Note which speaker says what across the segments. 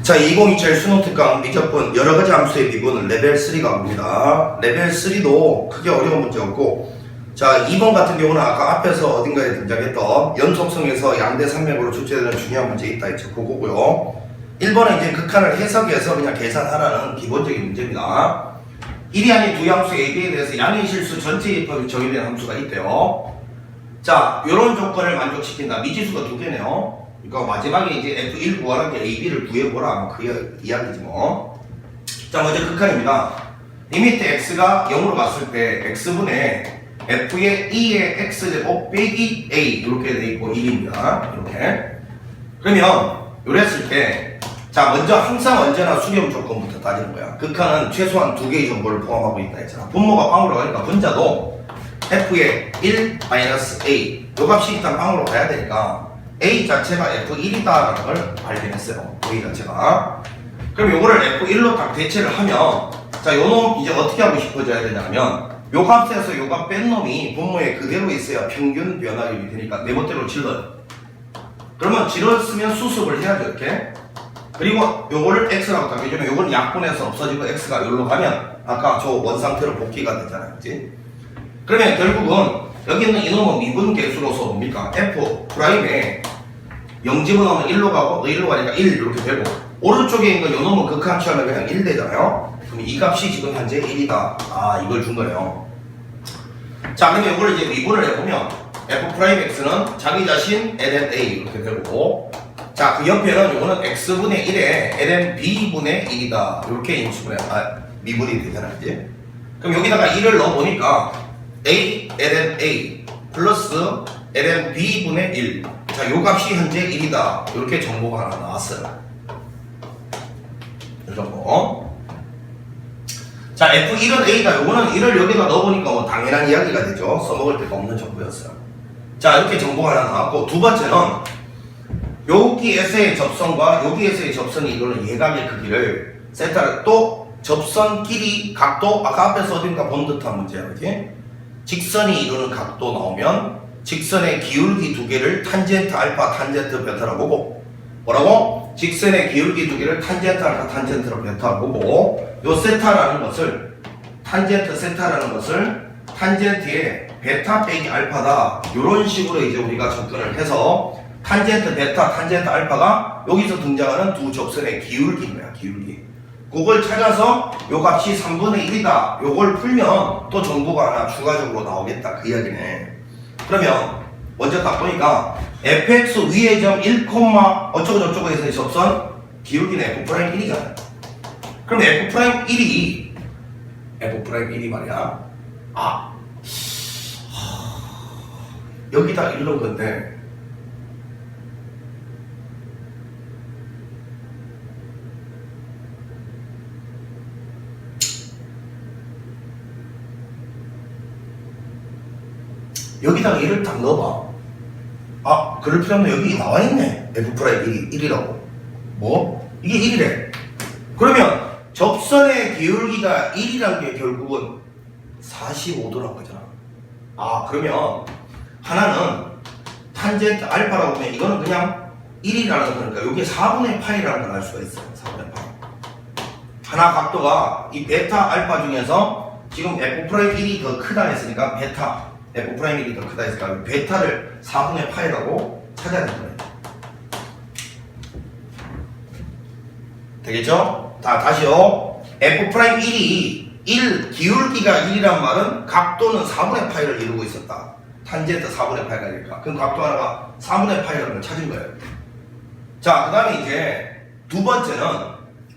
Speaker 1: 자, 2027 수능 특강 미적분 여러가지 함수의 미분은 레벨 3가 옵니다. 레벨 3도 크게 어려운 문제 없고, 자, 2번 같은 경우는 아까 앞에서 어딘가에 등장했던 연속성에서 양대 산맥으로 출제되는 중요한 문제 있다 했죠. 그거고요. 1번은 이제 극한을 해석해서 그냥 계산하라는 기본적인 문제입니다. 1이 아닌 두 함수 A, B에 대해서 양의 실수 전체 입법이 정의된 함수가 있대요. 자, 요런 조건을 만족시킨다. 미지수가 두 개네요. 그러니까 마지막에 이제 F1 구하는 게 A, B를 구해보라. 그 이야기지 뭐. 자, 먼저 극한입니다. 리미트 X가 0으로 갔을 때 X분의 F의 2의 X제곱 빼기 A 이렇게 돼있고 1입니다. 이렇게. 그러면 요랬을 때, 자, 먼저 항상 언제나 수렴 조건부터 따지는 거야. 극한은 최소한 두 개의 정보를 포함하고 있다 했잖아. 분모가 빵으로 가니까 분자도 F의 1-A 요 값이 일단 빵으로 가야 되니까 A 자체가 F1이다라는 걸 발견했어요. A 자체가. 그럼 요거를 F1로 딱 대체를 하면, 자, 요 놈 이제 어떻게 하고 싶어져야 되냐면, 요 값에서 요 값 뺀 놈이 분모에 그대로 있어야 평균 변화율이 되니까 네 번째로 질러요. 그러면 질렀으면 수습을 해야죠, 이렇게. 그리고 요거를 X라고 딱 해주면 요거는 약분해서 없어지고 X가 여기로 가면 아까 저 원상태로 복귀가 되잖아요, 그치? 그러면 결국은 여기 있는 이놈은 미분 계수로서 뭡니까? F'에 0 집어넣으면 1로 가고 1로 가니까 1 이렇게 되고, 오른쪽에 있는 요 놈은 극한 취하면 그냥 1 되잖아요. 그럼 이 값이 지금 현재 1이다. 아, 이걸 준 거예요. 자, 그러면 이걸 이제 미분을 해보면 F'X는 자기 자신 ln-a 이렇게 되고, 자, 그 옆에는 요거는 X분의 1에 ln-b분의 1이다. 이렇게 인수분해, 미분이 되잖아요, 이제. 그럼 여기다가 1을 넣어보니까 a ln-a 플러스 ln-b분의 1. 자, 요 값이 현재 1이다. 이렇게 정보가 하나 나왔어요. 이 정도. 자, F1은 A다. 요거는 1을 여기다 넣어보니까 뭐 당연한 이야기가 되죠. 써먹을 데가 없는 정보였어요. 자, 이렇게 정보가 하나 나왔고, 두 번째는 여기에서의 접선과 여기에서의 접선이 이루는 예각의 크기를 세타를 또 접선끼리 각도, 아까 앞에서 어딘가 본 듯한 문제야, 그지? 직선이 이루는 각도 나오면 직선의 기울기 두 개를 탄젠트 알파, 탄젠트 베타로 보고, 뭐라고? 직선의 기울기 두 개를 탄젠트 알파, 탄젠트로 베타로 보고, 요 세타라는 것을, 탄젠트 세타라는 것을 탄젠트의 베타 빼기 알파다. 요런 식으로 이제 우리가 접근을 해서 탄젠트 베타, 탄젠트 알파가 여기서 등장하는 두 접선의 기울기인 거야, 기울기. 그걸 찾아서 요 값이 3분의 1이다. 요걸 풀면 또 정보가 하나 추가적으로 나오겠다. 그 이야기네. 그러면 먼저 딱 보니까 fx 위의 점 1, 어쩌고 저쩌고 해서 접선 기울기는 f'1이잖아. 그럼 f'1이 말이야. 여기다 1 넣은 건데, 여기다가 1을 딱 넣어봐. 그럴 필요 없네. 여기 나와있네. F'1이 1이라고. 뭐? 이게 1이래. 그러면 접선의 기울기가 1이란 게 결국은 45도란 거잖아. 그러면 하나는 탄젠트 알파라고 보면 이거는 그냥 1이라는 거니까 여기에 4분의 파이라는 걸 알 수가 있어요. 4분의 파이. 하나 각도가 이 베타 알파 중에서 지금 F'1이 더 크다 했으니까 베타 F'1이 더 크다 했으니까 베타를 4분의 파이라고 찾아야 되는 거예요. 되겠죠? 다시요. F'1이 1, 기울기가 1이란 말은 각도는 4분의 파이를 이루고 있었다. 탄젠트 4분의 파이가 되니까. 그럼 각도 하나가 4분의 파이라는 걸 찾은 거예요. 자, 그 다음에 이제 두 번째는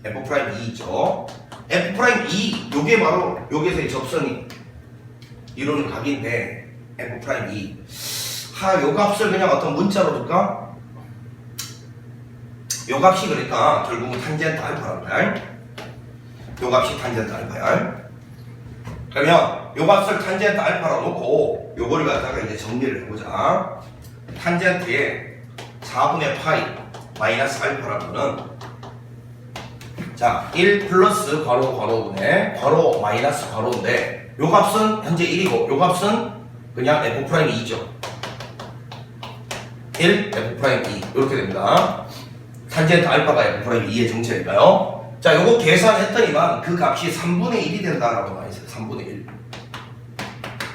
Speaker 1: F'2죠. F'2, 요게 바로 여기에서의 접선이 이루는 각인데, F'2. 요 값을 그냥 어떤 문자로 둘까? 요 값이 그러니까 결국은 탄젠트 알파라는 거야. 요 값이 탄젠트 알파야. 그러면 요 값을 탄젠트 알파로 놓고 요거를 갖다가 이제 정리를 해보자. 탄젠트의 4분의 파이 마이너스 알파라는 거는, 자, 1 플러스 괄호분의 괄호 마이너스 괄호인데, 요 값은 현재 1이고 요 값은 그냥 F'2죠. 1, F'2 이렇게 됩니다. 탄젠트 알파가 F'2의 정체니까요. 자, 요거 계산했더니만 그 값이 3분의 1이 된다라고 나와 있어요. 3분의 1.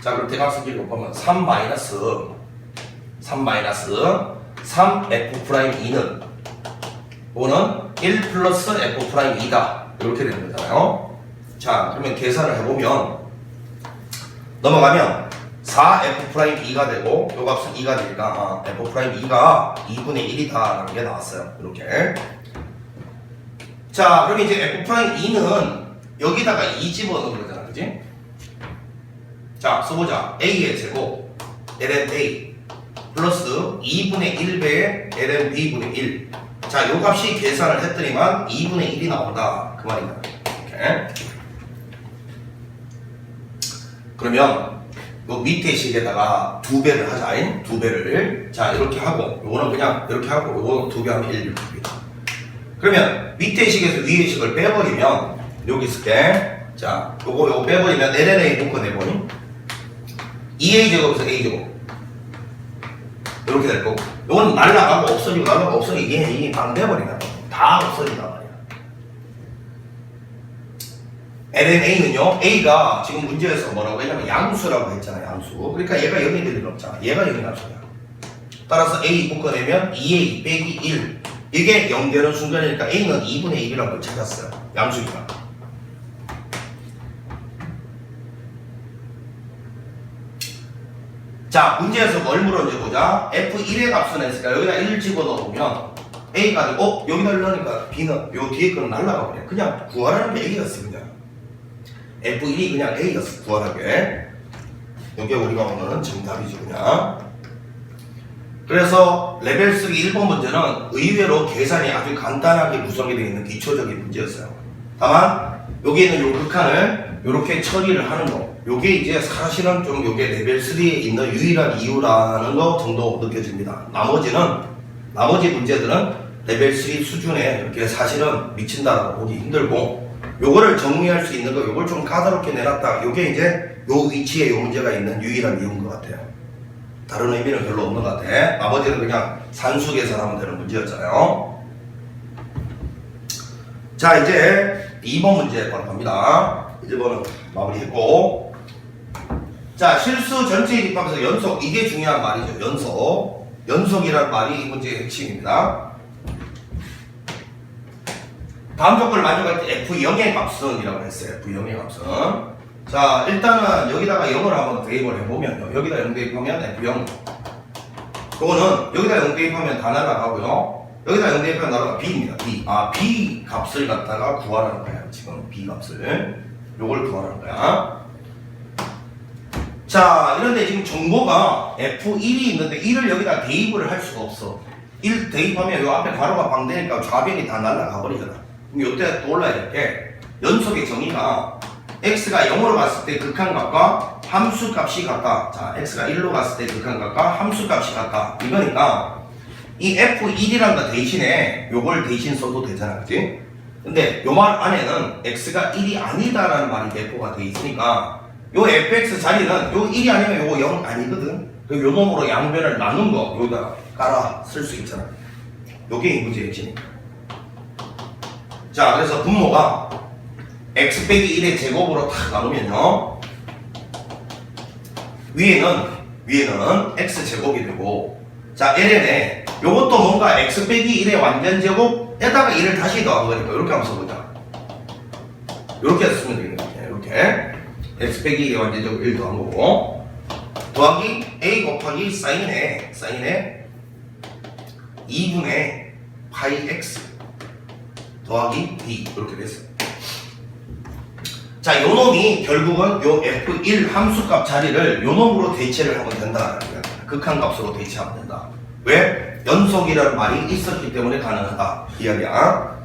Speaker 1: 자, 그럼 대각선끼리 곱하면 3 마이너스 3F'2는 요거는 1 플러스 F'2다. 이렇게 되는 거잖아요. 자, 그러면 계산을 해보면 넘어가면 4F'2가 되고 요 값은 2가 되니까 F'2가 2분의 1이다 라는 게 나왔어요. 이렇게. 자, 그럼 이제 F'2는 여기다가 2 집어넣는 거잖아. 그지? 자, 써보자. A의 제곱 LNA 플러스 2분의 1배의 LNB분의 1. 자, 요 값이 계산을 했더니만 2분의 1이 나온다. 그 말이다. 이렇게. 그러면 요 밑에 식에다가 2배를 하자. 2배를. 자, 이렇게 하고 요거는 그냥 이렇게 하고 요거는 2배 하면 1, 2배. 그러면 밑에 식에서 위에 식을 빼버리면 여기 있을게. 자, 요거 빼버리면 LNA 묶어내보니 2A 제곱에서 A 제곱 이렇게 될 거고, 요건 날라가고 없어지고 날라가고 없어지고 이게 방 돼버리나 다 없어진단 말이야. LNA는요, A가 지금 문제에서 뭐라고 했냐면 양수라고 했잖아. 양수. 그러니까 얘가 0이 될 일 없잖아. 얘가 0이 남수야. 따라서 A 묶어내면 2A 빼기 1, 이게 0 되는 순간이니까 A는 2분의 1이라고 찾았어요. 양수니까. 자, 문제에서 뭘 물었는지 보자. F1의 값은 했으니까 여기다 1 집어넣으면 A가 되고, 여기다 넣으니까 B는 요 뒤에 거는 날라가 버려. 그냥 구하라는 게 A였어. 그냥 F1이 그냥 A였어. 구하라게. 이게 우리가 오늘은 정답이죠. 그냥. 그래서 레벨 3 1번 문제는 의외로 계산이 아주 간단하게 구성이 되어 있는 기초적인 문제였어요. 다만 여기 있는 요 극한을 이렇게 처리를 하는 거, 요게 이제 사실은 좀 요게 레벨 3에 있는 유일한 이유라는 거 정도 느껴집니다. 나머지 문제들은 레벨 3 수준에 이렇게 사실은 미친다라고 보기 힘들고, 요거를 정리할 수 있는 거, 요걸 좀 까다롭게 내놨다. 요게 이제 요 위치에 요 문제가 있는 유일한 이유인 것 같아요. 다른 의미는 별로 없는 것 같아. 나머지는 그냥 산수 계산하면 되는 문제였잖아요. 자, 이제 2번 문제 바로 갑니다. 1번은 마무리했고, 자, 실수 전체에 입합해서 연속, 이게 중요한 말이죠. 연속이라는 말이 이 문제의 핵심입니다. 다음 조건을 만족할 때 F0의 값은 이라고 했어요. F0의 값은. 자, 일단은 여기다가 0을 한번 대입을 해보면요. 여기다 0 대입하면 F0. 그거는 여기다 0 대입하면 다 날아가고요. 여기다 0 대입하면 날아가 B입니다. B. B 값을 갖다가 구하라는 거야. 지금 B 값을. 요걸 구하라는 거야. 자, 이런데 지금 정보가 F1이 있는데 1을 여기다 대입을 할 수가 없어. 1 대입하면 요 앞에 괄호가 방대니까 좌변이 다 날아가 버리잖아. 그럼 요때 떠올라야 될 게, 연속의 정의가 x가 0으로 갔을 때 극한값과 함수값이 같다. 자, x가 1로 갔을 때 극한값과 함수값이 같다. 이거니까 이 F1이란 거 대신에 요걸 대신 써도 되잖아. 그치? 근데 요 말 안에는 x가 1이 아니다라는 말이 내포가 돼 있으니까 요 fx 자리는 요 1이 아니면 요거 0 아니거든. 요 놈으로 양변을 나눈 거 여기다 깔아 쓸 수 있잖아. 요게 이 문제의 핵심이야. 자, 그래서 분모가 x 빼기 1의 제곱으로 탁 나누면요, 위에는 x 제곱이 되고, 자, ln에 요것도 뭔가 x 빼기 1의 완전 제곱에다가 1을 다시 더한 거니까 이렇게 한번 써보자. 이렇게 해서 쓰면 되겠네. 이렇게 x 빼기 1의 완전 제곱 1 더한 거고, 더하기 a 곱하기 사인에 2분의 파이 x 더하기 b 이렇게 됐어요. 자, 요 놈이 결국은 요 F1 함수값 자리를 요 놈으로 대체를 하면 된다. 극한값으로 대체하면 된다. 왜? 연속이라는 말이 있었기 때문에 가능하다. 이야기야.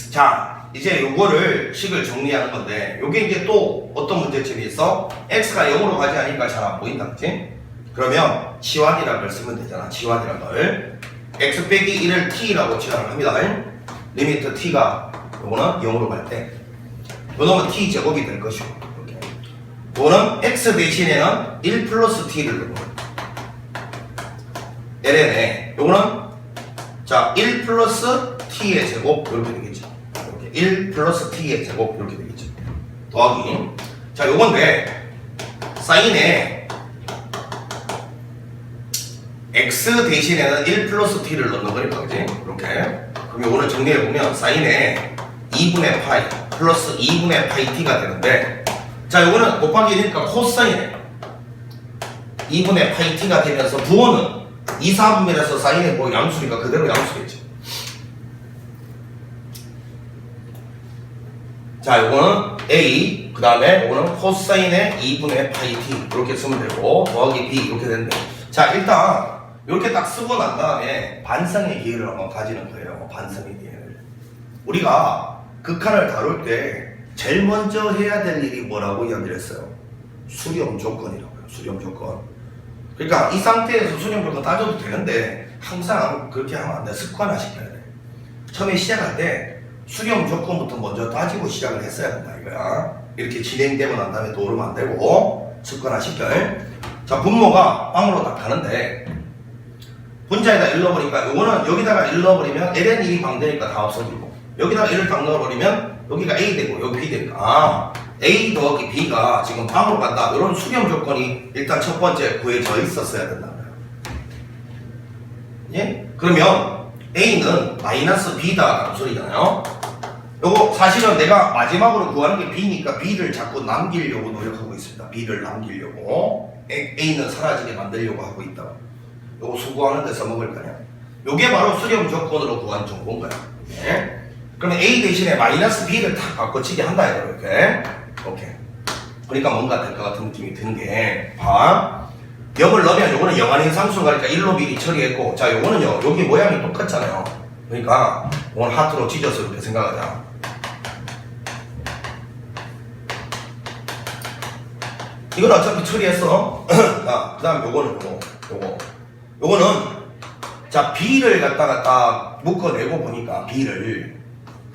Speaker 1: 자, 이제 요거를 식을 정리하는 건데, 요게 이제 또 어떤 문제점이 있어? x가 0으로 가지 않으니까 잘 안 보인다. 그치? 그러면 치환이라는 걸 쓰면 되잖아. 치환이라는 걸. x 빼기 1을 t라고 치환을 합니다. 리미트 t가 요거는 0으로 갈 때 요 놈은 t 제곱이 될 것이고, 요거는 x 대신에는 1 플러스 t를 넣는 거예요. ln에 요거는 자 1 플러스 t의 제곱 이렇게 되겠죠. 이렇게 1 플러스 t의 제곱 이렇게 되겠죠. 더하기 자 요건데 사인에 x 대신에는 1 플러스 t를 넣는 거니까 그지? 이렇게 그럼 요거는 정리해보면 사인에 2분의 파이 플러스 2분의 파이 t가 되는데 자 요거는 곱하기 1이니까 코사인에 2분의 파이 t가 되면서 부호는 2, 4분면에서 사인에 뭐 양수니까 그대로 양수겠죠. 자 요거는 a 그 다음에 요거는 코사인에 2분의 파이 t 이렇게 쓰면 되고 더하기 b 이렇게 되는데 자 일단 이렇게 딱 쓰고 난 다음에 반성의 기회를 한번 가지는 거예요. 반성의 기회를. 우리가 극한을 다룰 때 제일 먼저 해야 될 일이 뭐라고 이야기를 했어요? 수렴 조건이라고요. 수렴 조건. 그러니까 이 상태에서 수렴 조건 따져도 되는데 항상 그렇게 하면 안 돼. 습관화 시켜야 돼. 처음에 시작할 때 수렴 조건부터 먼저 따지고 시작을 했어야 된다 이거야. 이렇게 진행되고 난 다음에 도우면 안 되고 습관화 시켜요. 자 분모가 빵으로 딱 가는데 분자에다 1 넣어버리니까 요거는 여기다가 1 넣어버리면 ln1이 방되니까 다 없어지고 여기다가 1을 딱 넣어버리면 여기가 a 되고 여기 b 되니까 아 a 더하기 b가 지금 방으로 간다 이런 수렴 조건이 일단 첫 번째 구해져 있었어야 된다. 예? 그러면 a는 마이너스 b다 라는 소리잖아요. 요거 사실은 내가 마지막으로 구하는 게 b니까 b를 자꾸 남기려고 노력하고 있습니다. b를 남기려고 a는 사라지게 만들려고 하고 있다. 요거 수고하는 데 써먹을 거냐. 요게 바로 수렴 조건으로 구한 정보인 거야. 네. 그러면 a 대신에 마이너스 b를 딱 바꿔치기 한다 이렇게. 오케이. 그러니까 뭔가 될 것 같은 느낌이 드는 게 봐. 0을 넣으면 요거는 영한인 상수가 그러니까 1로 미리 처리했고 자 요거는요 여기 모양이 똑같잖아요. 그러니까 이건 하트로 찢어서 이렇게 생각하자. 이건 어차피 처리했어. 자, 그 다음 요거는 요거는 자 b를 갖다가 딱 묶어내고 보니까 b를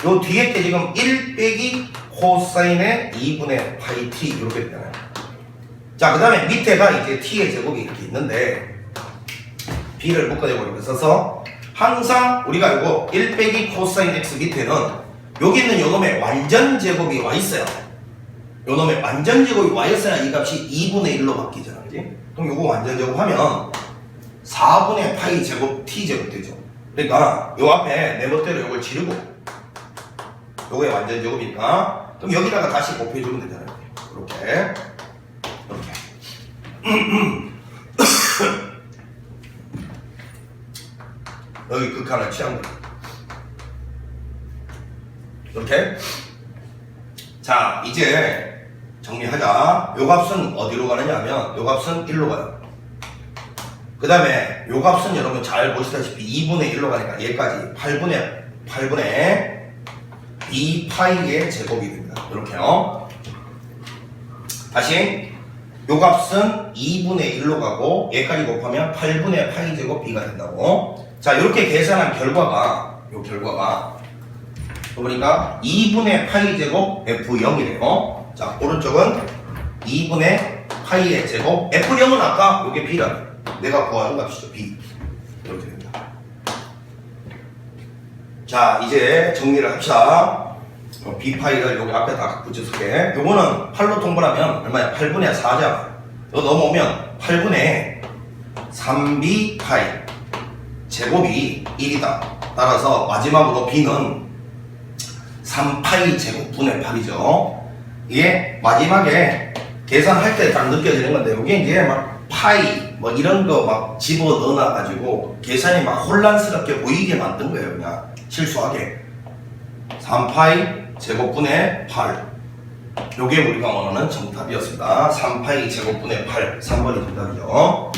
Speaker 1: 요 뒤에 게 지금 1 빼기 코사인의 2분의 파이 t 이렇게 되잖아요. 자 그 다음에 밑에가 이제 t의 제곱이 이렇게 있는데 b를 묶어내고 이렇게 써서 항상 우리가 요거 1 빼기 코사인 x 밑에는 여기 있는 요놈의 완전 제곱이 와 있어요. 요놈의 완전 제곱이 와 있어야 이 값이 2분의 1로 바뀌잖아. 그지? 그럼 요거 완전 제곱하면 4분의 파이 제곱 t 제곱 되죠. 그러니까 요 앞에 내 멋대로 요걸 지르고 요거의 완전 제곱이니까 그럼 여기다가 다시 곱해주면 되잖아요. 이렇게 여기 극한을 취한 거예요. 이렇게 자 이제 정리하자. 요 값은 어디로 가느냐 하면 요 값은 1로 가요. 그 다음에 요 값은 여러분 잘 보시다시피 2분의 1로 가니까 얘까지 8분의 b파이의 제곱이 됩니다. 이렇게요. 다시 요 값은 2분의 1로 가고 얘까지 곱하면 8분의 파이 제곱 b가 된다고. 자 이렇게 계산한 결과가 요 결과가 보니까 2분의 파이 제곱 f0이래요. 자 오른쪽은 2분의 파이의 제곱 f0은 아까 요게 b라고 내가 구하는 값이죠. b 이렇게 됩니다. 자 이제 정리를 합시다. b파이를 여기 앞에 다 붙여줄게. 요거는 8로 통분하면 얼마야? 8분의 4잖아. 이거 넘어오면 8분의 3b파이 제곱이 1이다. 따라서 마지막으로 b는 3파이 제곱분의 8이죠. 이게 마지막에 계산할 때 딱 느껴지는 건데 이게 이제 막 파이 뭐 이런 거 막 집어 넣어놔 가지고 계산이 막 혼란스럽게 보이게 만든 거예요. 그냥 실수하게 3파이 제곱분의 8 요게 우리가 원하는 정답이었습니다. 3파이 제곱분의 8 3번이 정답이죠.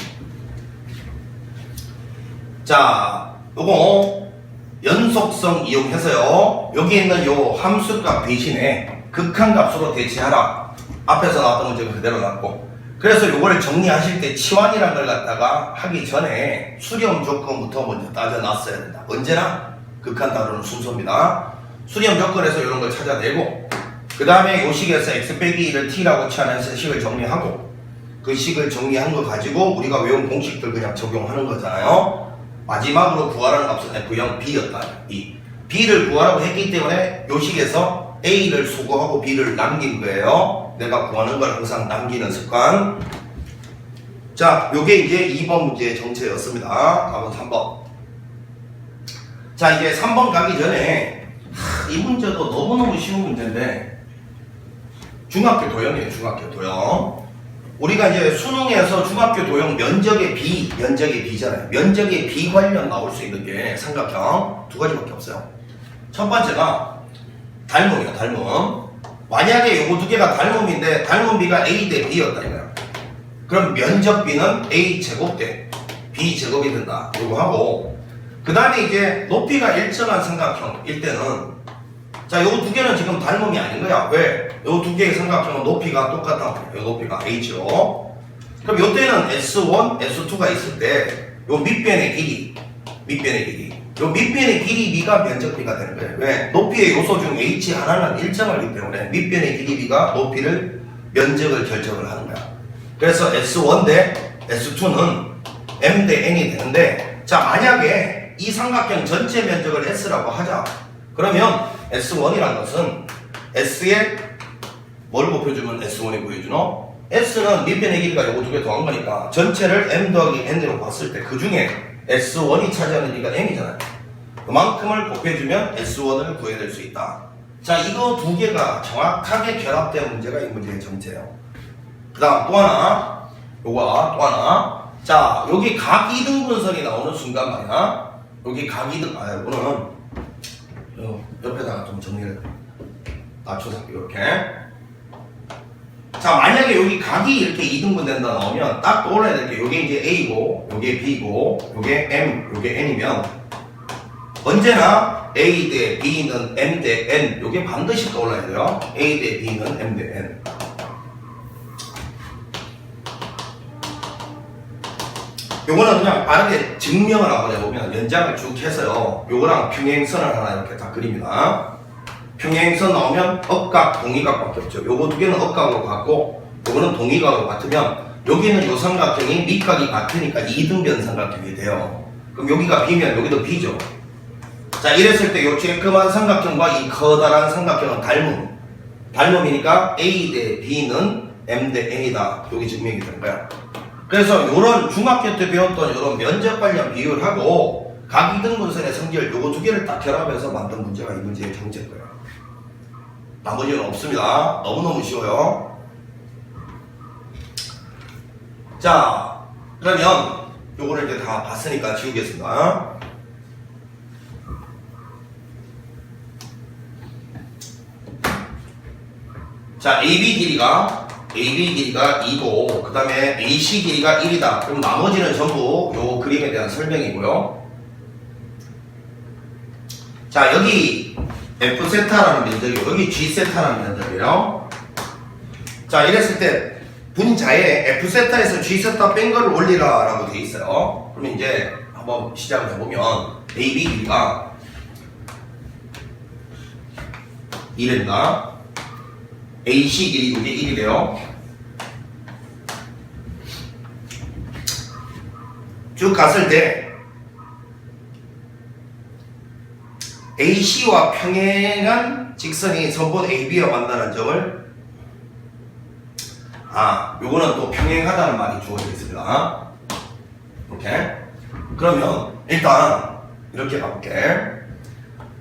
Speaker 1: 자 요거 연속성 이용해서요 여기 있는 요 함수값 대신에 극한값으로 대체하라. 앞에서 나왔던 문제가 그대로 났고 그래서 요거를 정리하실 때 치환이라는 걸 갖다가 하기 전에 수렴 조건부터 먼저 따져놨어야 된다. 언제나 극한 다루는 순서입니다. 수렴 조건에서 이런 걸 찾아내고 그 다음에 요 식에서 x 빼기 1을 t라고 취하면서 식을 정리하고 그 식을 정리한 거 가지고 우리가 외운 공식들 그냥 적용하는 거잖아요. 마지막으로 구하라는 값은 F0 B였다. B를 구하라고 했기 때문에 요 식에서 A를 수거하고 B를 남긴 거예요. 내가 구하는 걸 항상 남기는 습관. 자, 요게 이제 2번 문제의 정체였습니다. 다음은 3번. 자, 이제 3번 가기 전에 이 문제도 너무너무 쉬운 문제인데 중학교 도형이에요. 중학교 도형. 우리가 이제 수능에서 중학교 도형 면적의 B잖아요. 면적의 B 관련 나올 수 있는 게 삼각형 두 가지밖에 없어요. 첫 번째가 닮음이에요. 닮음. 만약에 요거 두 개가 닮음인데 닮음 B가 A 대 B였다 이거야. 그럼 면적 B는 A 제곱 대 B 제곱이 된다. 요거 하고 그 다음에 이제 높이가 일정한 삼각형일 때는 자, 요 두 개는 지금 닮음이 아닌 거야. 왜? 요 두 개의 삼각형은 높이가 똑같단 말이야. 요 높이가 H로. 그럼 요 때는 S1, S2가 있을 때 요 밑변의 길이. 요 밑변의 길이 B가 면적 B가 되는 거예요. 왜? 높이의 요소 중 H 하나는 일정하기 때문에 밑변의 길이 B가 높이를 면적을 결정을 하는 거야. 그래서 S1 대 S2는 M 대 N이 되는데 자, 만약에 이 삼각형 전체 면적을 S라고 하자. 그러면 S1이라는 것은 S에 뭘 곱해주면 S1이 구해주노? S는 밑변의 길이가 요거 두 개 더한 거니까 전체를 M 더하기 N으로 봤을 때 그 중에 S1이 차지하는 길이가 M이잖아요. 그만큼을 곱해주면 S1을 구해낼 수 있다. 자, 이거 두 개가 정확하게 결합된 문제가 이 문제의 정체예요. 그 다음 또 하나, 요거 또 하나. 자, 여기 각 이등분선이 나오는 순간 말이야. 여기 각 이등, 요거는 옆에다가 좀 정리를 낮춰서 이렇게. 자, 만약에 여기 각이 이렇게 2등분 된다 나오면 딱 떠올라야 될 게 요게 이제 A고 요게 B고 요게 M 요게 N이면 언제나 A 대 B는 M 대 N 요게 반드시 떠올라야 돼요. A 대 B는 M 대 N. 요거는 그냥 빠르게 증명을 한번 해보면 연장을 쭉 해서요. 요거랑 평행선을 하나 이렇게 다 그립니다. 평행선 나오면 억각, 동의각밖에 없죠. 요거 두 개는 억각으로 같고 요거는 동의각으로 같으면 여기는 요 삼각형이 밑각이 같으니까 2등변 삼각형이 돼요. 그럼 여기가 B면 여기도 B죠. 자, 이랬을 때 요 쬐끄만 삼각형과 이 커다란 삼각형은 닮음이니까 A 대 B는 M 대 N이다. 여기 증명이 되는 거야. 그래서 요런 중학교 때 배웠던 요런 면적 관련 비율하고 각 이등분선의 성질 요거 두 개를 딱 결합해서 만든 문제가 이 문제의 정체일 거예요. 나머지는 없습니다. 너무너무 쉬워요. 자, 그러면 요거를 이제 다 봤으니까 지우겠습니다. 자, AB 길이가 2고 그 다음에 AC 길이가 1이다. 그럼 나머지는 전부 요 그림에 대한 설명이고요. 자, 여기 F세타라는 면적이고 여기 G세타라는 면적이에요. 자, 이랬을 때 분자에 F세타에서 G세타 뺀 거를 올리라 라고 되어 있어요. 그러면 이제 한번 시작을 해보면 AB 길이가 1입니다. AC 길이 이게 1이래요. 쭉 갔을 때 AC와 평행한 직선이 선분 AB와 만나는 점을 요거는 또 평행하다는 말이 주어져 있습니다. 이렇게. 그러면 일단 이렇게 가볼게.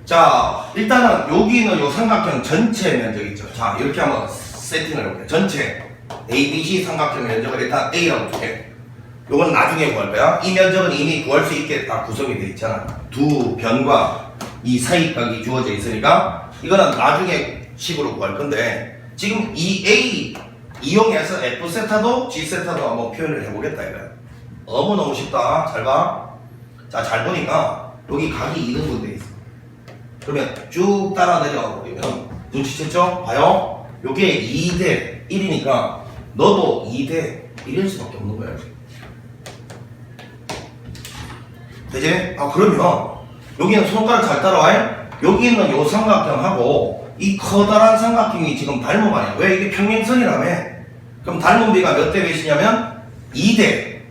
Speaker 1: 자, 일단은 여기는 요 삼각형 전체 면적 있죠. 자, 이렇게 한번 세팅을 해볼게요. 전체 ABC 삼각형 면적을 일단 A라고 줄게. 요건 나중에 구할 거야. 이 면적은 이미 구할 수 있게 다 구성이 되어 있잖아. 두 변과 이 사이각이 주어져 있으니까 이거는 나중에 식으로 구할 건데 지금 이 A 이용해서 F세타도 G세타도 한번 표현을 해보겠다 이거야. 너무너무 쉽다. 잘 봐. 자, 잘 보니까 여기 각이 2등분 돼 있어. 그러면 쭉 따라 내려가 버리면 눈치챘죠? 봐요. 요게 2대 1이니까 너도 2대 1일 수밖에 없는 거야. 되지? 그러면 여기는 손가락 잘 따라와. 여기 있는 요 삼각형하고 이 커다란 삼각형이 지금 닮음 아니야. 왜? 이게 평행선이라며. 그럼 닮은 비가 몇 대 몇이냐면 2대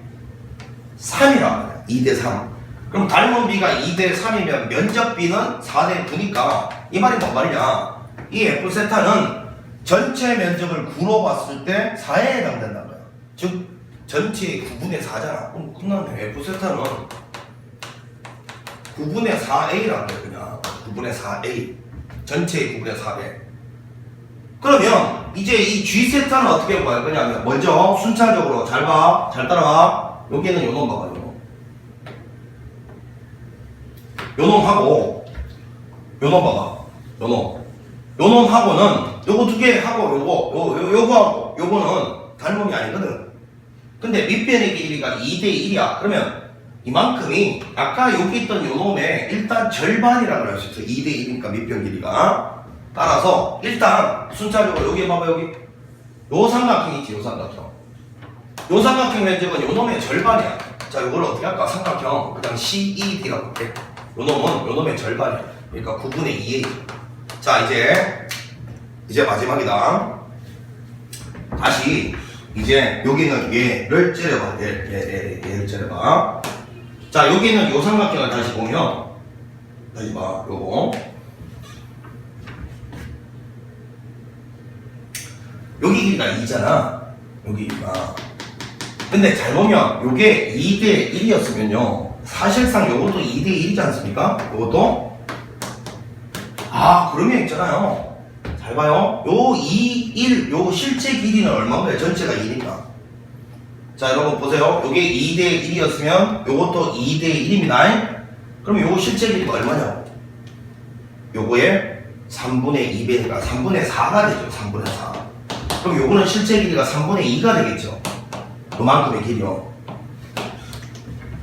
Speaker 1: 3이란 말이야. 2대 3. 그럼 닮은 B가 2대 3이면 면적 B는 4대 9니까 이 말이 뭔 말이냐? 이 F세타는 전체 면적을 9로 봤을 때 4에 해당된다는 거야. 즉 전체의 9분의 4잖아. 그럼 끝났네. F세타는 9분의 4A라는 거야. 그냥 9분의 4A 전체의 9분의 4배. 그러면 이제 이 G세타는 어떻게 봐야 거냐면 먼저 순차적으로 잘 봐. 잘 따라와. 여기는 요놈 봐봐. 요놈하고 요놈 봐봐. 요놈하고는 요거 두 개 하고 요거하고 요거는 닮음이 아니거든. 근데 밑변의 길이가 2대 1이야. 그러면 이만큼이 아까 여기 있던 요놈의 일단 절반이라고 할 수 있어. 2대 1이니까 밑변 길이가. 따라서 일단 순차적으로 여기 봐봐. 여기 요 삼각형 있지. 요 삼각형. 요 삼각형 면적은 요놈의 절반이야. 자, 요걸 어떻게 할까? 삼각형 그냥 CED라고 할게. 요놈의 절반이야. 그러니까 9분의 2A. 자, 이제 마지막이다. 다시 이제 여기는 얘를 째려봐. 얘를 째려봐. 자, 여기는 요 삼각형을 다시 보면 다시 봐. 요거 여기 길이가 2잖아. 여기 길이가. 근데 잘 보면 요게 2대 1이었으면요 사실상 요것도 2대 1이지 않습니까? 요것도 그러면 있잖아요. 잘 봐요. 요 2, 1, 요 실제 길이는 얼마인가요? 전체가 2니까. 자, 여러분 보세요. 요게 2대 1이었으면 요것도 2대 1입니다. 그럼 요 실제 길이가 얼마냐고? 요거에 3분의 2배니까 3분의 4가 되죠. 3분의 4. 그럼 요거는 실제 길이가 3분의 2가 되겠죠. 그만큼의 길이요.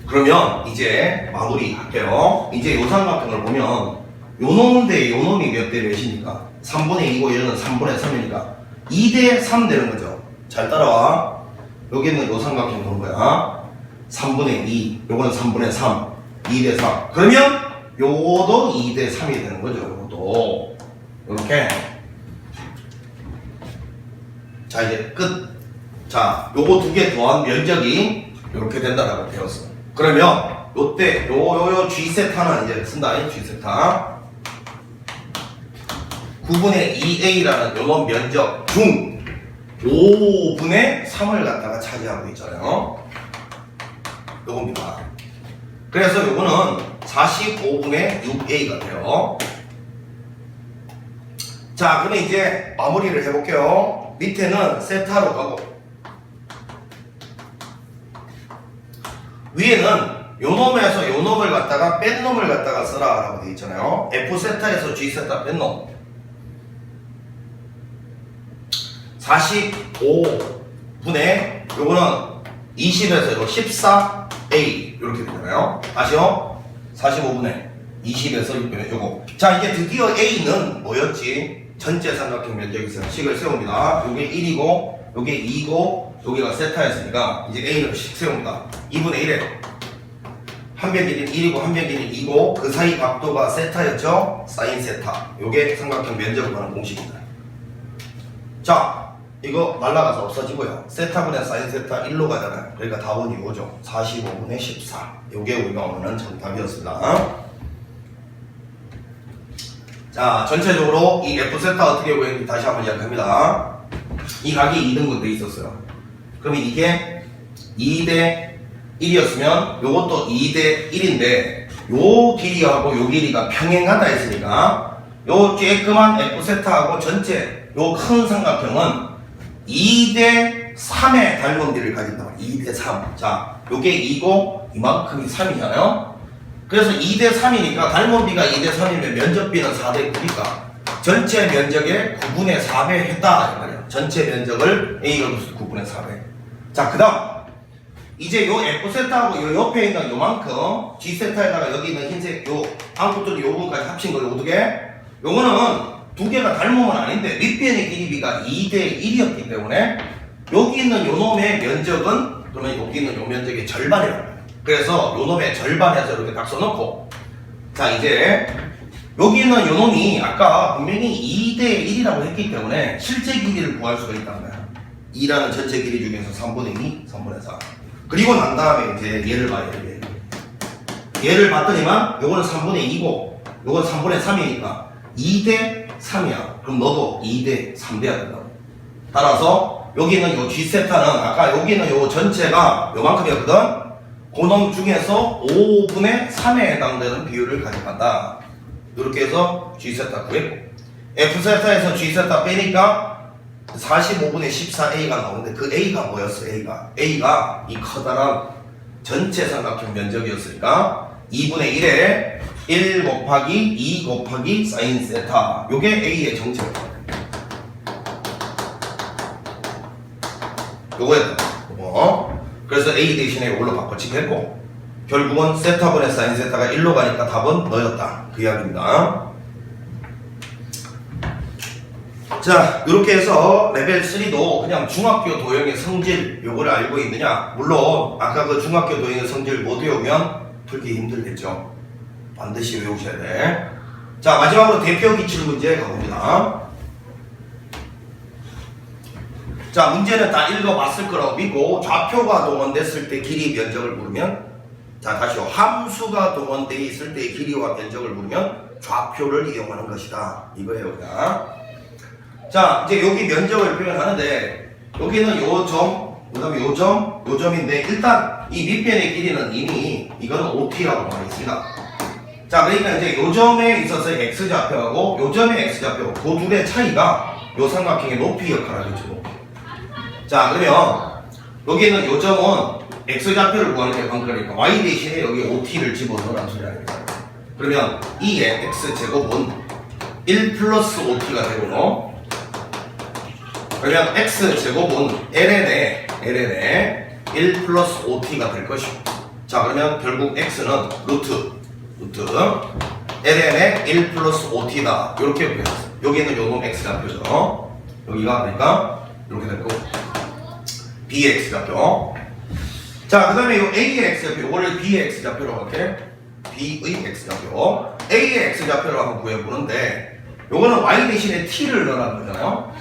Speaker 1: 그러면 이제 마무리 할게요. 이제 요 삼각형을 보면 요놈 대 요놈이 몇 대 몇이니까 3분의 2고 얘는 3분의 3이니까 2대 3 되는 거죠. 잘 따라와. 여기는 요 삼각형 보는 거야. 3분의 2, 요거는 3분의 3, 2대 3. 그러면 요것도 2대 3이 되는 거죠. 요것도 요렇게. 자, 이제 끝. 자, 요거 두 개 더한 면적이 요렇게 된다라고 배웠어. 그러면 요때 요 G세타는 이제 쓴다. G세타 9분의 2A라는 요런 면적 중 5분의 3을 갖다가 차지하고 있잖아요. 요겁니다. 그래서 요거는 45분의 6A가 돼요. 자, 그러면 이제 마무리를 해볼게요. 밑에는 세타로 가고 위에는 요놈에서 요놈을 갖다가 뺀 놈을 갖다가 써라 라고 되어 있잖아요. F세타에서 G세타 뺀 놈 45분의 요거는 20에서 이거 14A 이렇게 되잖아요. 다시요. 45분의 20에서 요거. 자, 이제 드디어 A는 뭐였지? 전체 삼각형 면적에서 식을 세웁니다. 요게 1이고 요게 2고 여기가 세타였으니까 이제 A를 식 세웁니다. 2분의 1에 한 변 길이는 1이고 한 변 길이는 2고 그 사이 각도가 세타였죠? 사인 세타. 요게 삼각형 면적을 하는 공식입니다. 자, 이거 날라가서 없어지고요. 세타분의 사인 세타 1로 가잖아요. 그러니까 답은 이거죠. 45분의 14. 요게 우리가 오늘은 정답이었습니다. 자, 전체적으로 이 F세타 어떻게 구했는지 다시 한번 이야기합니다. 이 각이 2등분 돼 있었어요. 그러면 이게 2대 1이었으면 요것도 2대 1인데 요 길이하고 요 길이가 평행하다 했으니까 요 쬐끄만 F세타하고 전체 요 큰 삼각형은 2대 3의 닮은비를 가진다. 2대 3. 자, 요게 2고 이만큼이 3이잖아요. 그래서 2대 3이니까 닮은비가 2대 3이면 면적비는 4대 9니까 전체 면적의 9분의 4배 했다 이 말이야. 전체 면적을 A가 9분의 4배. 자, 그 다음 이제 요 F세타하고 요 옆에 있는 요만큼 G세타에다가 여기 있는 흰색 요 안구들이 요 부분까지 합친 거 요두 개. 요거는 두 개가 닮으면 아닌데 밑변의 길이비가 2대 1이었기 때문에 여기 있는 요 놈의 면적은 그러면 여기 있는 요 면적의 절반이라는 거예요. 그래서 요 놈의 절반에서 이렇게 딱 써놓고 자, 이제 여기 있는 요 놈이 아까 분명히 2대 1이라고 했기 때문에 실제 길이를 구할 수가 있다는 거야. 2라는 전체 길이 중에서 3분의 2, 3분의 4. 그리고 난 다음에 이제 얘를 봐야 돼. 얘를 봤더니만 요거는 3분의 2고 요건 3분의 3이니까 2대 3이야. 그럼 너도 2대 3 돼야 된다고. 따라서 여기는 요 G세타는 아까 여기는 요 전체가 요만큼이었거든. 그놈 중에서 5분의 3에 해당되는 비율을 가져간다. 이렇게 해서 G세타 구했고 F세타에서 G세타 빼니까 45분의 14A가 나오는데 그 A가 뭐였어? A가 이 커다란 전체 삼각형 면적이었으니까 2분의 1에 1 곱하기 2 곱하기 사인 세타 요게 A의 정체였다. 요거였다. 그래서 A 대신에 이걸로 바꿔치기 했고 결국은 세타분의 사인 세타가 1로 가니까 답은 너였다. 그 이야기입니다. 자, 이렇게 해서 레벨 3도 그냥 중학교 도형의 성질 요거를 알고 있느냐? 물론 아까 그 중학교 도형의 성질 못 외우면 풀기 힘들겠죠. 반드시 외우셔야 돼. 자, 마지막으로 대표 기출 문제 가봅니다. 자, 문제는 다 읽어봤을 거라고 믿고 좌표가 동원됐을 때 길이 면적을 물으면 자, 다시요. 함수가 동원되어 있을 때의 길이와 면적을 물으면 좌표를 이용하는 것이다. 이거예요, 그냥. 자, 이제 여기 면적을 표현하는데 여기는 요 점, 그 다음에 요 점, 요 점인데 일단 이 밑변의 길이는 이미 이거는 OT라고 나와 있습니다. 자, 그러니까 이제 요 점에 있어서의 X좌표하고 요 점의 X좌표 그 둘의 차이가 요 삼각형의 높이 역할을 하겠죠. 높이. 자, 그러면 여기는 요 점은 X좌표를 구하는 게 관건이니까 Y 대신에 여기 OT를 집어넣으라는 소리 아닙니까? 그러면 이의 X제곱은 1 플러스 OT가 되고 그러면 X제곱은 ln에 1 플러스 OT가 될 것이고 자 그러면 결국 X는 루트 ln에 1 플러스 OT다 이렇게 표현했어요. 여기는 요놈 X좌표죠. 여기가 그러니까 이렇게 됐고 B의 X좌표 자 그 다음에 요 A의 X좌표 요거를 B의 X좌표라고 할게 B의 X좌표 A의 X좌표를 한번 구해보는데 요거는 Y 대신에 T를 넣으라는 거잖아요.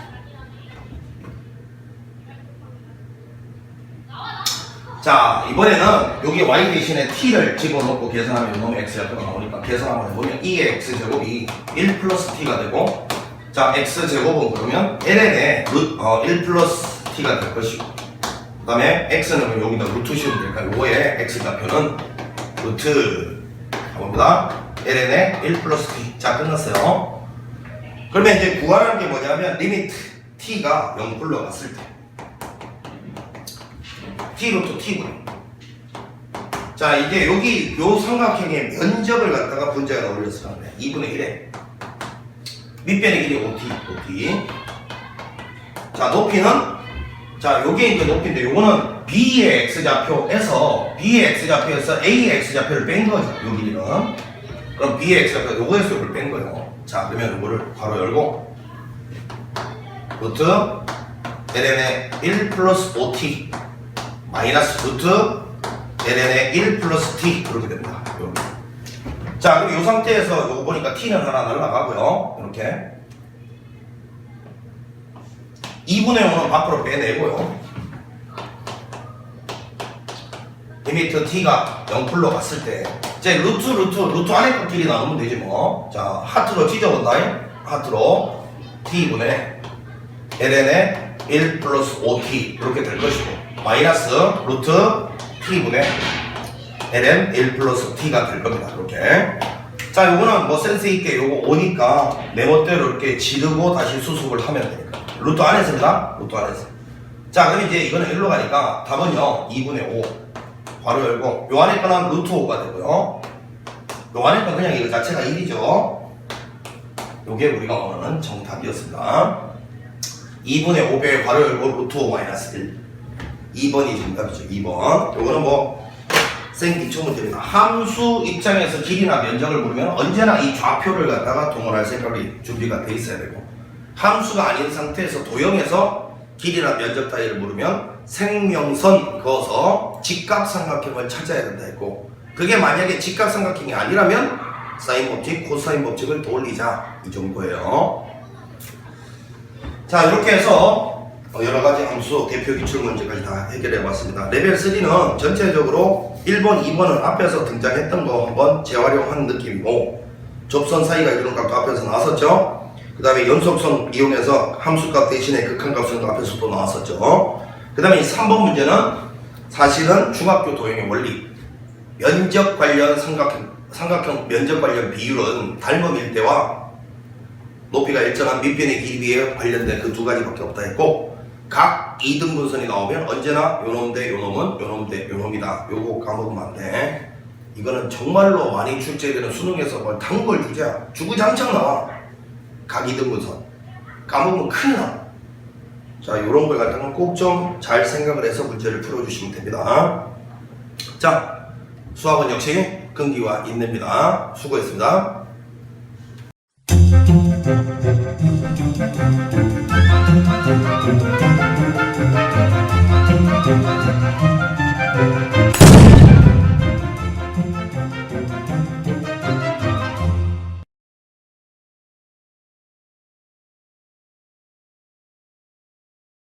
Speaker 1: 자 이번에는 여기 Y 대신에 T를 집어넣고 계산하면 이놈 X좌표가 나오니까 계산하면 해보면 2의 X제곱이 1 플러스 T가 되고 자 X제곱은 그러면 ln에 1 플러스 T가 될 것이고 그 다음에 X는 여기다 루트 씌우면 되니까 요거의 X좌표는 루트 가봅니다. ln에 1 플러스 T 자 끝났어요. 그러면 이제 구하라는 게 뭐냐면 리미트 T가 0불로 갔을 때 T 루트 T분 자 이제 여기 요 삼각형의 면적을 갖다가 분자에다 올렸을 건데 2분의 1에 밑변의 길이 OT 자 높이는 자 요게 이제 높이인데 요거는 B의 X좌표에서 A의 X좌표를 뺀 거죠. 요 길이는 그럼 B의 X좌표 요거에서 요걸 뺀 거예요. 자 그러면 요거를 괄호 열고 루트 ln의 1 플러스 OT 마이너스 루트 ln의 1 플러스 t 그렇게 됩니다. 이렇게. 자 그럼 이 상태에서 요거 보니까 t는 하나 날라가고요. 이렇게 2분의 5는 밖으로 빼내고요. 리미트 t가 0불로 갔을 때 이제 루트 안에 거 길이 나오면 되지 뭐. 자 하트로 찢어본다. 하트로 t분의 ln의 1 플러스 5t 이렇게 될 것이고 마이너스 루트 t분의 ln 1 플러스 t가 될 겁니다. 이렇게. 자, 요거는 뭐 센스 있게 요거 오니까 내 멋대로 이렇게 지르고 다시 수습을 하면 되니까. 루트 안에서입니다. 루트 안에서. 자, 그럼 이제 이거는 1로 가니까 답은요 2분의 5 괄호 열고 요 안에 거는 루트 5가 되고요. 요 안에 건 그냥 이거 자체가 1이죠. 요게 우리가 원하는 정답이었습니다. 2분의 5배의 괄호 열고 루트 5 마이너스 1 2번이 정답이죠. 2번. 요거는 뭐 생기초 문제입니다. 함수 입장에서 길이나 면적을 물으면 언제나 이 좌표를 갖다가 동원할 생각이 준비가 돼 있어야 되고 함수가 아닌 상태에서 도형에서 길이나 면적 따위를 물으면 생명선 그어서 직각삼각형을 찾아야 된다 했고 그게 만약에 직각삼각형이 아니라면 사인 법칙, 코사인 법칙을 돌리자 이 정도예요. 자 이렇게 해서 여러 가지 함수, 대표 기출 문제까지 다 해결해 봤습니다. 레벨 3는 전체적으로 1번, 2번은 앞에서 등장했던 거 한번 재활용한 느낌이고, 접선 사이가 이런 값도 앞에서 나왔었죠. 그 다음에 연속성 이용해서 함수값 대신에 극한값 앞에서 또 나왔었죠. 그 다음에 3번 문제는 사실은 중학교 도형의 원리, 면적 관련 삼각형 면적 관련 비율은 닮은 일대와 높이가 일정한 밑변의 길이에 관련된 그 두 가지밖에 없다 했고, 각 2등분선이 나오면 언제나 요놈 대 요놈은 요놈 대 요놈이다. 요거 까먹으면 안 돼. 이거는 정말로 많이 출제되는 수능에서 뭐 단골 주제야. 주구장창 나와. 각 2등분선. 까먹으면 큰일 나. 자, 요런 걸 갖다가 꼭 좀 잘 생각을 해서 문제를 풀어주시면 됩니다. 자, 수학은 역시 끈기와 인내입니다. 수고했습니다.